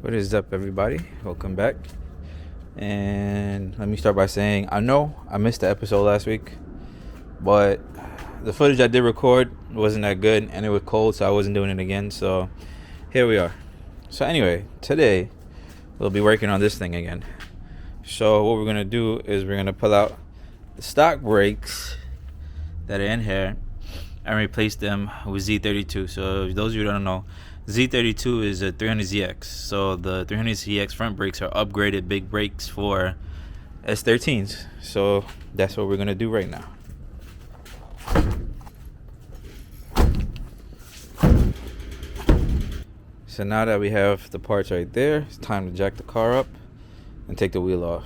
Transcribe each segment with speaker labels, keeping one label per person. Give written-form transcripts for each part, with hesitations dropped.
Speaker 1: What is up, everybody? Welcome back. And let me start by saying I know I missed the episode last week, but the footage I did record wasn't that good and it was cold, so I wasn't doing it again. So here we are. So anyway, today we'll be working on this thing again. So what we're gonna do is we're gonna pull out the stock brakes that are in here and replace them with Z32. So those of you who don't know, Z32 is a 300ZX. So the 300ZX front brakes are upgraded big brakes for S13s. So that's what we're gonna do right now. So now that we have the parts right there, it's time to jack the car up and take the wheel off.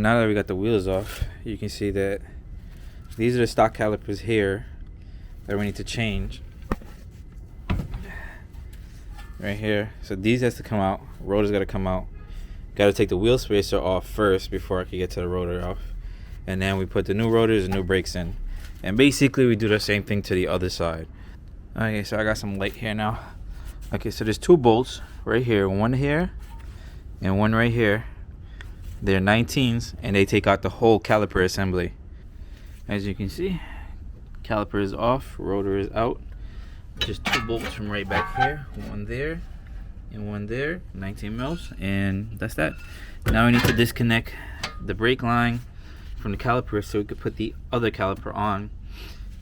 Speaker 1: Now that we got the wheels off, you can see that these are the stock calipers here that we need to change. Right here. So these has to come out. Rotor's got to come out. Got to take the wheel spacer off first before I can get to the rotor off. And then we put the new rotors and new brakes in. And basically we do the same thing to the other side. Okay, so I got some light here now. Okay, so there's two bolts right here. One here and one right here. They're 19s and they take out the whole caliper assembly. As you can see, caliper is off, rotor is out. Just two bolts from right back here, one there and one there, 19 mils, and that's that. Now we need to disconnect the brake line from the caliper so we could put the other caliper on.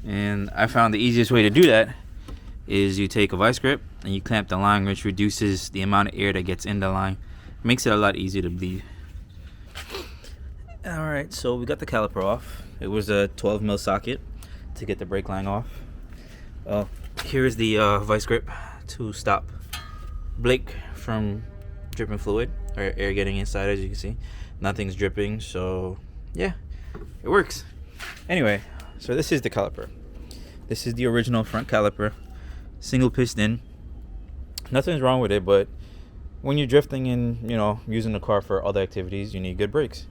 Speaker 1: And I found the easiest way to do that is you take a vice grip and you clamp the line, which reduces the amount of air that gets in the line. Makes it a lot easier to bleed. Alright, so we got the caliper off. It was a 12 mil socket to get the brake line off. Here's the vice grip to stop brake from dripping fluid or air getting inside. As you can see, nothing's dripping, so yeah, it works. Anyway, so this is the caliper. This is the original front caliper, single piston. Nothing's wrong with it, but when you're drifting and using the car for other activities, you need good brakes.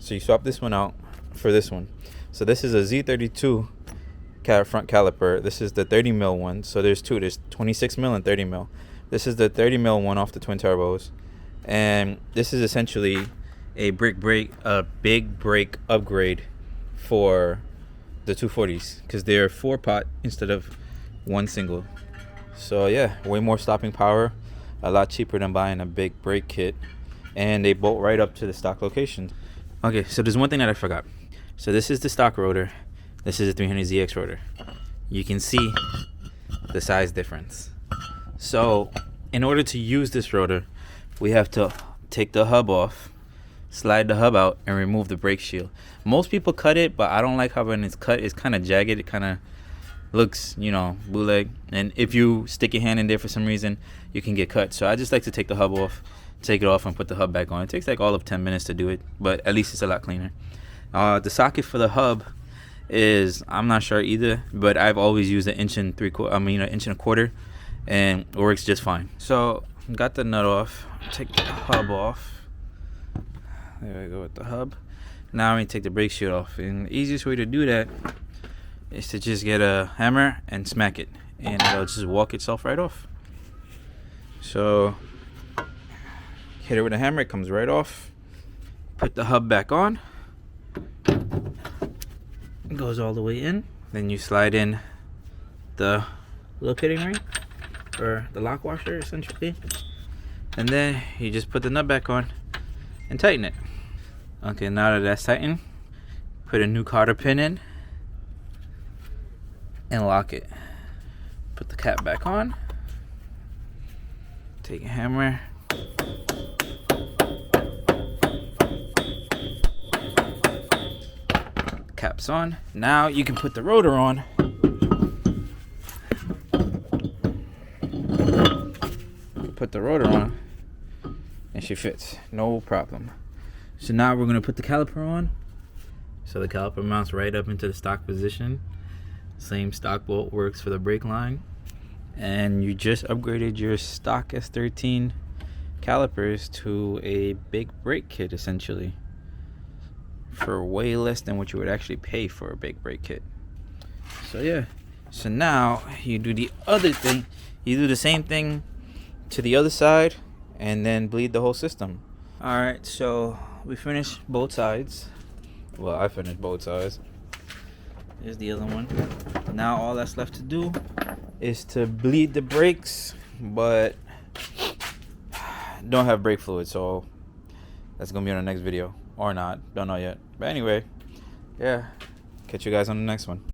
Speaker 1: So you swap this one out for this one. So this is a Z32 front caliper. This is the 30 mil one. So there's two. There's 26 mil and 30 mil. This is the 30 mil one off the twin turbos, and this is essentially a big brake upgrade for the 240s because they're 4-pot instead of one single. So yeah, way more stopping power, a lot cheaper than buying a big brake kit, and they bolt right up to the stock location. Okay, so there's one thing that I forgot. So this is the stock rotor. This is a 300ZX rotor. You can see the size difference. So in order to use this rotor, we have to take the hub off, slide the hub out, and remove the brake shield. Most people cut it, but I don't like how when it's cut, it's kind of jagged. It kind of looks, bootleg. And if you stick your hand in there for some reason, you can get cut. So I just like to take the hub off, take it off, and put the hub back on. It takes like all of 10 minutes to do it, but at least it's a lot cleaner. The socket for the hub is, I'm not sure either, but I've always used an inch and a quarter, and it works just fine. So got the nut off, take the hub off. There we go with the hub. Now we take the brake shield off, and the easiest way to do that is to just get a hammer and smack it, and it'll just walk itself right off. So hit it with a hammer, it comes right off. Put the hub back on. It goes all the way in. Then you slide in the locating ring, or the lock washer essentially. And then you just put the nut back on and tighten it. Okay, now that that's tightened, put a new cotter pin in and lock it. Put the cap back on. Take a hammer, Caps on. Now you can put the rotor on. Put the rotor on and she fits, no problem. So now we're gonna put the caliper on. So the caliper mounts right up into the stock position. Same stock bolt works for the brake line. And you just upgraded your stock S13 calipers to a big brake kit, essentially, for way less than what you would actually pay for a big brake kit. So yeah, so now you do the other thing. You do the same thing to the other side and then bleed the whole system. All right, so we finished both sides. Well, I finished both sides. Here's the other one. Now all that's left to do is to bleed the brakes, but don't have brake fluid, so that's gonna be on the next video, or not, don't know yet. But anyway, yeah, catch you guys on the next one.